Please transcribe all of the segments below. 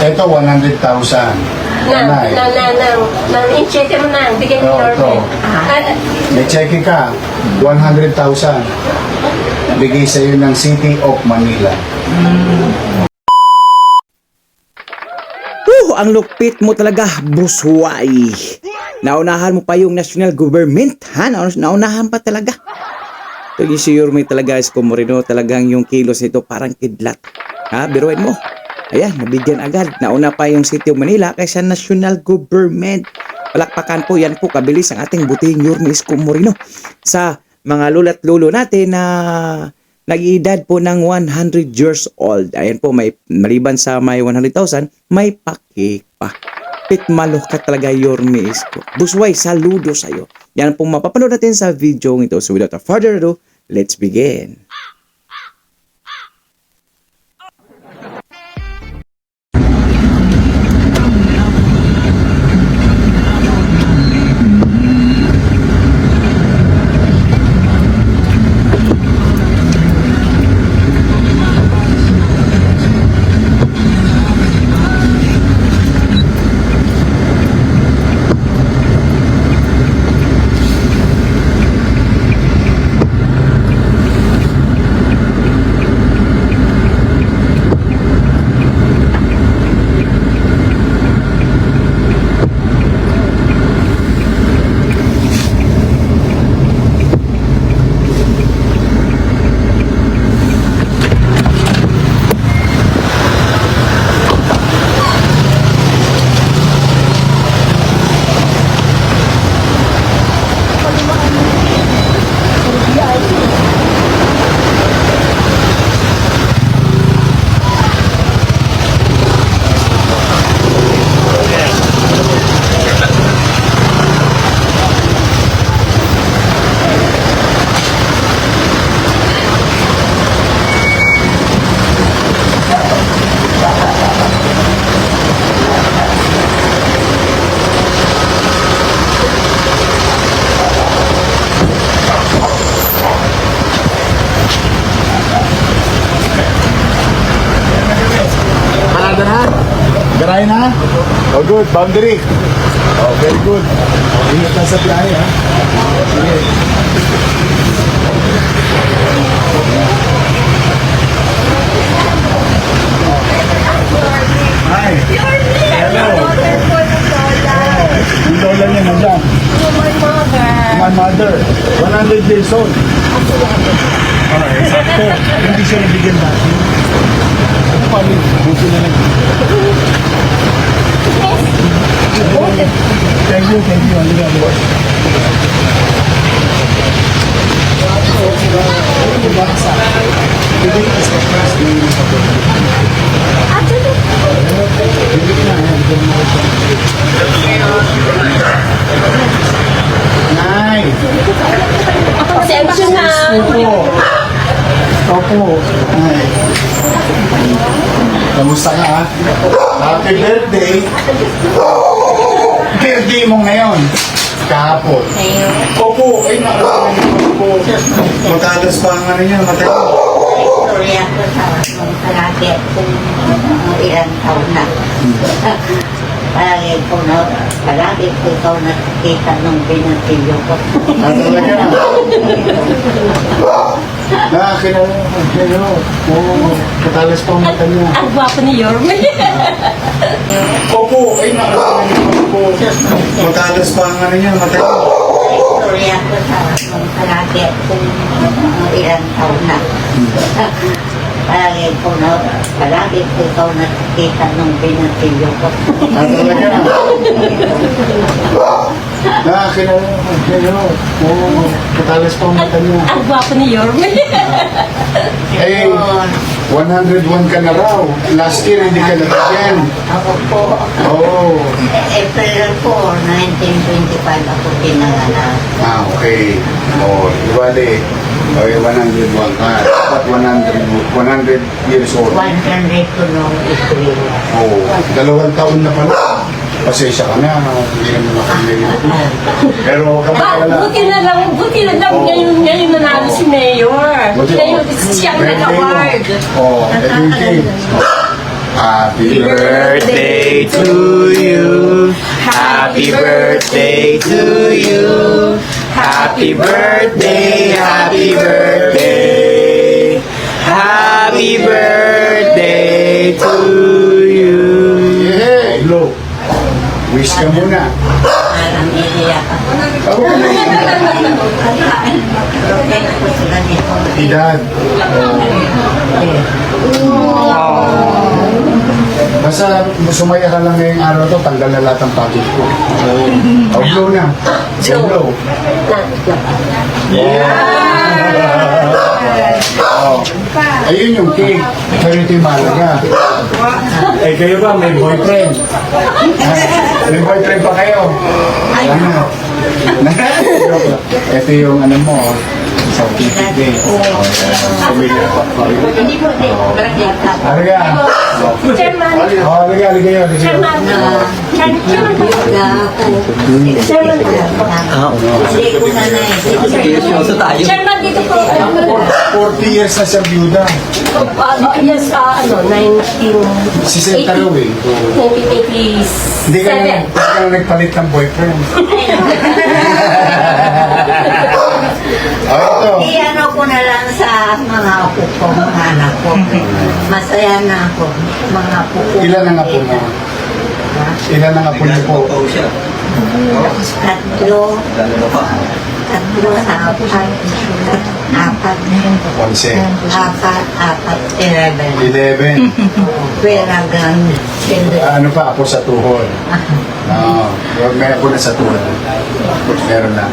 Ito, 100,000. I-check mo na. Bigyan mo Ito. May check ka. 100,000. Bigay sa'yo ng City of Manila. Ang lupit mo talaga, busway. Naunahan mo pa yung national government, ha? Naunahan pa talaga. Ito yung si Yorme talaga, Isko Moreno, talagang yung kilos nito parang kidlat. Ha? Biruin mo. Ayan, nabigyan agad. Nauna pa yung City of Manila kaysa national government. Palakpakan po, yan po, kabilis ang ating butihing Yorme Isko Moreno. Sa mga lula't lulo natin na nag-iedad po ng 100 years old. Ayan po, may maliban sa may 100,000, may paki pa. Pitmalo ka talaga, Yorme Isko. Busway, saludo sa'yo. Yan po mapapanood natin sa video ito. So without further ado, let's begin. Garay na? Oh, good. Boundary. Oh, very good. Ingat lang sa biyahe, ha? Sige. Hi. Hello. Yung lola niya nandiyan. My mother. 100 years old. Alright, sakto. Hindi siya nabigyan dati. Ano pa rin? Buti na lang. Thank you. Nice. Pasensya na. Opo. Nice. Kamusta ka, ha? Happy birthday. Birthday mo ngayon. Kahapon. Opo. Ay, nakakalimutan po. Matalas pa ang ano niya. Matalas. Istorya ko sa mga kalaki kung ilang taon na. Palagi ko ikaw nakikita nung binatilyo ko. Talaga. Nakakilala. Oo. Matalas pa ang mata niya. Ang gwapo ni Yorme. Opo. Ay, nakakalimutan po. Matalas pa ang ano niya. Matalas. Istorya ko sa mga kalaki kung ilang taon na. Palagi ko ikaw nakikita nung binatilyo ko. Talaga. Nakakilala. Oo. Matalas pa ang mata niya. Ang gwapo ni Yorme. Eh, 101 ka na raw. Last year, hindi ka nabigyan. Ako po, Oo. April 4, 1925 ako pinanganak. Okay. Oo. Ibali. Okay, 101 ka. Dapat 100 years old. 100 ko nung April. Oo. 2 taon na pala. Pasensya ka na. Hindi naman nakamiliit mo. Pero kamalala. Buti na lang ngayon nanalo si Mayor. Buti- Ngayon, siyang nag-award. Oo. Everything. Happy birthday to you. Happy birthday to you. Happy birthday, happy birthday. Happy birthday to you. Yeah! Hello. Wish ka muna. Parang iiyak ako. Ako ka na Okay na po sila dito. Edad. Basta sumaya ka lang ngayong araw to, tanggal na lahat ng pagod ko. Oh, blow na. Oh, blow. Oh. Ayun yung cake. Pero ito yung mahalaga. Eh, kayo ba? May boyfriend? May boyfriend pa kayo? Ano? Ito yung ano mo, certificate. Pamilya pa. Hindi po, birthday ka. Halaga. Chairman. Oh, halaga, halaga yun. Chairman. Chairman. Hindi ko na Seryoso tayo. Chairman, dito po. 40 years na siya byuda. Yes, 19... Si Senta Lu eh. 1987. Hindi ka na nagpalit ng boyfriend. Oh, ito. I-ano ko na lang sa mga apo ko, mga anak ko. Masaya na ako, mga apo ko. Ilan ang apo mo? Ilan ang apo niyo po? Tatlo, apat, 11. apat, 11. 11. Peragan, Ano pa? Apo sa tuhod. Oo. May apo na sa tuhod. Meron na.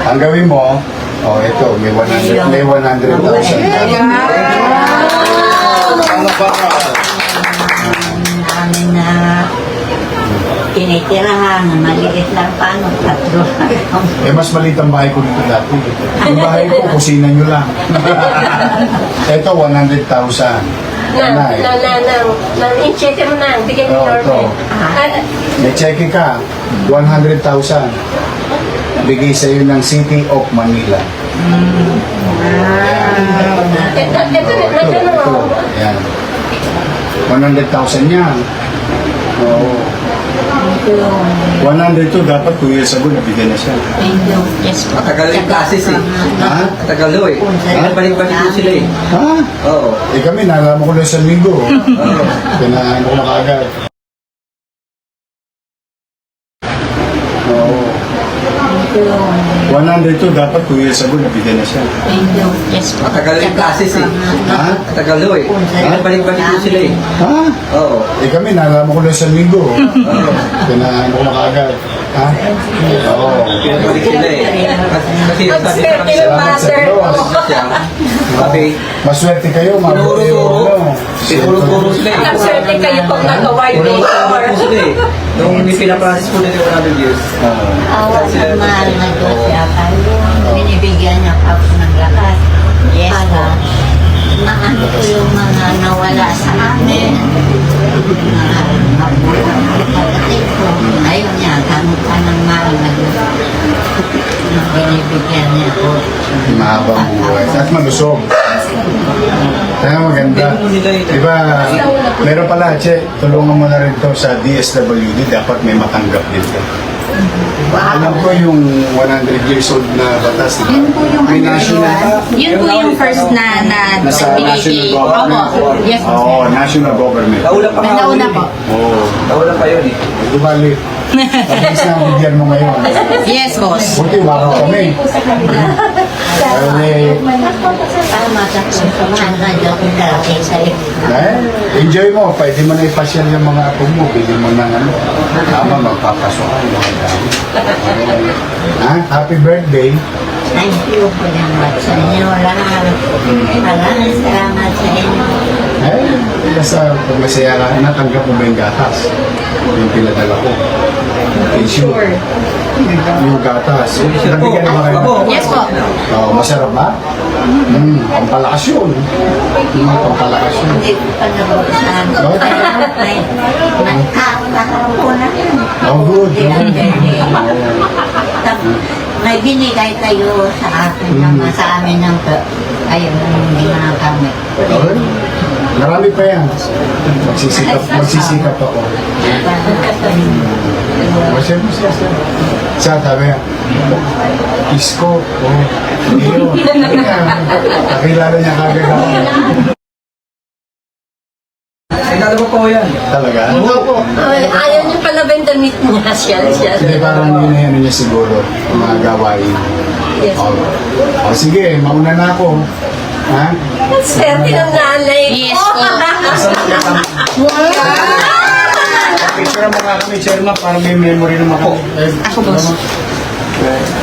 Ang gawin mo, oh, ito, may 100,000. Ano pa? namin na tinitirahan, maliit lang paano, tatlo. Eh, mas maliit ang bahay ko dito dati. Yung bahay ko, kusina nyo lang. Ito, 100,000. Nanay. Inchete mo na. Bigyan mo Oh, ito. May cheque ka, 100,000. Bigay sa iyo ng City of Manila. Ito, nandiyan mo. Ayan. 100,000 yan. Oo. 100 to, dapat 2 years ago, nabigyan na siya. Yes po. Matagal yung classes eh. Ha? Matagal daw eh. Balik-balik po sila eh. Ha? Oo. Eh kami, nalaman ko lang sa linggo. Kinain ko na kaagad. Oo. 100 to, dapat 2 years ago, nabigyan na siya. Yes po. Matagal yung classes eh. Ha? Matagal daw eh. Balik-balik po sila eh. Ha? Oo. Eh kami, nalaman ko lang sa linggo. Kinain ko na kaagad. Ha? Oo. Balik sila eh. Kasi sabi ko kami Salamat sa Diyos. siya. Sabi, Maswerte kayo, mabuti yung ano. tinuro-turo sila eh. Ang swerte kayo pag nag-award Tinuro-turo po sila eh. Nung pinaprocess po nila 100 years. Awa ng mahal na Diyos yata. Binibigyan niya pa ako ng lakas. Yes po. Maano ko yung mga nawala sa amin. Mga mabulang kapatid ko. Ayun niya, gamit pa ng mahal na Diyos. Binibigyan niya ako. Mahabang buhay. At malusog. Kaya maganda. Diba, meron pala, Che, tulungan mo na rin to sa DSWD. Dapat may matanggap din to. Alam ko yung 100 years old na batas. Diba? May national. Yun po yung first na Nasa national government. Opo. Yes po. Oo, national government. Nauna pa nga Nauna ulit po. eh. Oo. Nauna pa yun eh. Di bali. Tapos na ang bigyan mo ngayon. Yes, boss. Buti, wako kami. Eh, Tama sa mga Diyos dati sa iyo. enjoy mo. Pwede mo na ipasyal yung mga apo mo. Bili mo ng ano. Tama, magpapasukan. Ha? Happy birthday. Thank you po naman sa inyo lahat. Maraming salamat sa inyo. Basta pag masaya ka, natanggap mo ba yung gatas? Yung pinadala ko. Tissue. Yung gatas. Nabigyan na ba kayo? Yes po. Oh, masarap ba? Pampalakas yun. Pampalakas yun. Hindi ko pa nabuksan. Nagkakaroon ko na yun. Oh, good. May binigay kayo sa akin ng sa amin ng ayun, hindi na kami. Marami pa yan. Magsisikap ako. Siyempre siya. Siya, sabi niya, Isko, Leo. Nakilala niya kagad ako. Sigado po yan. Talaga? Ayaw niyo pala ba yung damit niya? Siya. Hindi, parang yun niya siguro, mga gawain. Yes. O sige, mauna na ako. Ha? Swerte ng nanay ko. Yes po. Picture mo nga kami, Chairman, para may memory naman ako. Ako, boss.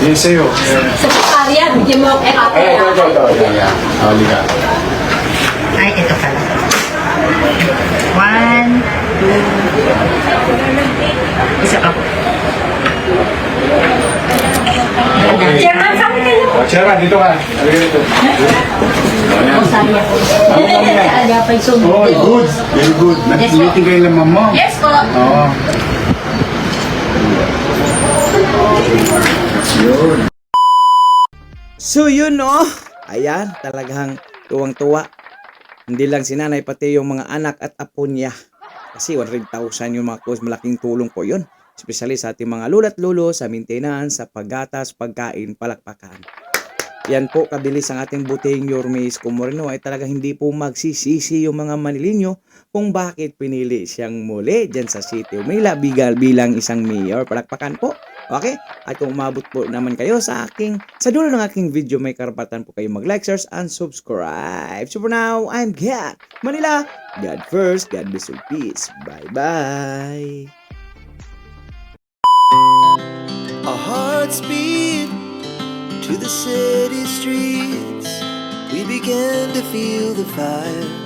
Yes, sa'yo. Sa Paria, bigyan mo ako ate. Yeah. Halika. Ay, ito pala. 1, 2, isa pa po. Chairman, sabi kayo. Chairman, dito ka. Halika dito. Kaya pa yung Oh, good. Very good. Nag-meeting kayo lang, ma'am mo. Yes po. Oo. Yun. So yun no, ayan talagang tuwang-tuwa. Hindi lang si nanay pati yung mga anak at apo niya. Kasi 100,000 yung mga close, malaking tulong po yun. Especially sa ating mga lula't lulo, sa maintenance, sa paggatas, pagkain, palakpakan. Yan po kabilis ang ating buting Yorme Isko Moreno ay talaga hindi po magsisisi yung mga Manilinyo kung bakit pinili siyang muli dyan sa City of Manila bilang isang mayor. Palakpakan po. Okay? At kung umabot po naman kayo sa dulo ng aking video, may karapatan po kayo mag-like, share, and subscribe. So for now, I'm Gat Manila. God first, God bless you, peace. Bye-bye. Our hearts beat to the city streets. We began to feel the fire.